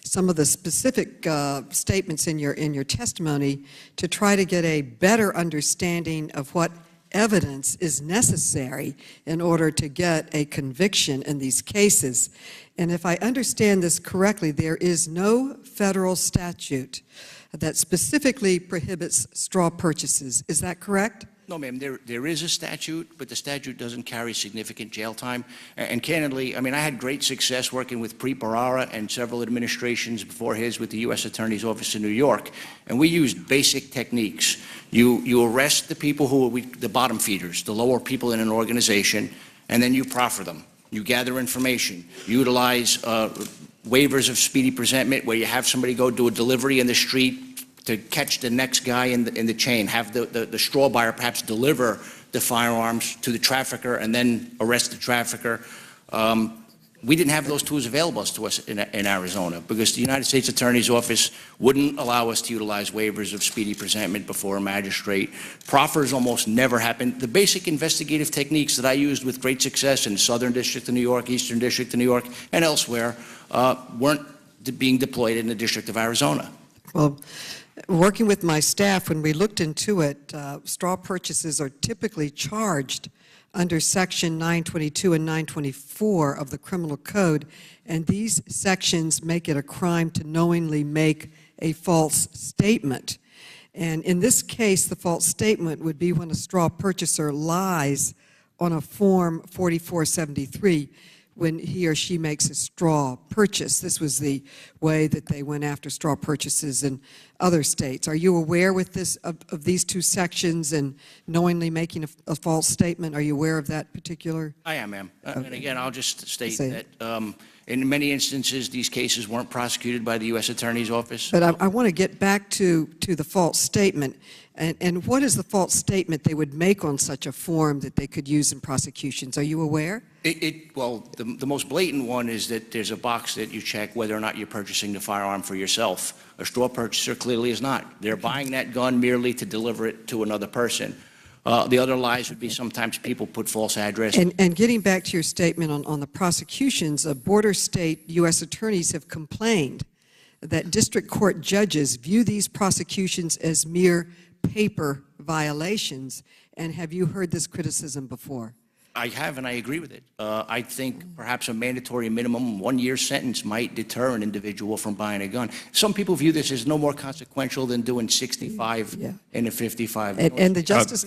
some of the specific statements in your testimony to try to get a better understanding of what evidence is necessary in order to get a conviction in these cases. And if I understand this correctly, there is no federal statute that specifically prohibits straw purchases. Is that correct? No, ma'am, there is a statute, but the statute doesn't carry significant jail time. And candidly, I mean, I had great success working with Preet Bharara and several administrations before his with the U.S. Attorney's Office in New York, and we used basic techniques. You arrest the people who are the bottom feeders, the lower people in an organization, and then you proffer them. You gather information. You utilize waivers of speedy presentment where you have somebody go do a delivery in the street to catch the next guy in the chain, have the straw buyer perhaps deliver the firearms to the trafficker and then arrest the trafficker. We didn't have those tools available to us in Arizona because the United States Attorney's Office wouldn't allow us to utilize waivers of speedy presentment before a magistrate. Proffers almost never happened. The basic investigative techniques that I used with great success in the Southern District of New York, Eastern District of New York, and elsewhere weren't being deployed in the District of Arizona. Well, working with my staff, when we looked into it, straw purchases are typically charged under Section 922 and 924 of the Criminal Code, and these sections make it a crime to knowingly make a false statement. And in this case, the false statement would be when a straw purchaser lies on a Form 4473 when he or she makes a straw purchase. This was the way that they went after straw purchases in other states. Are you aware with this of these two sections and knowingly making a false statement? Are you aware of that particular? I am, ma'am. Okay. And again, I'll just state that in many instances, these cases weren't prosecuted by the U.S. Attorney's Office. But I want to get back to the false statement. And what is the false statement they would make on such a form that they could use in prosecutions? Are you aware? Well, the most blatant one is that there's a box that you check whether or not you're purchasing the firearm for yourself. A straw purchaser clearly is not. They're buying that gun merely to deliver it to another person. The other lies would be sometimes people put false addresses. And getting back to your statement on the prosecutions, border state U.S. attorneys have complained that district court judges view these prosecutions as mere paper violations. And have you heard this criticism before? I have, and I agree with it. I think perhaps a mandatory minimum 1-year sentence might deter an individual from buying a gun. Some people view this as no more consequential than doing 65 and a 55. And the Justice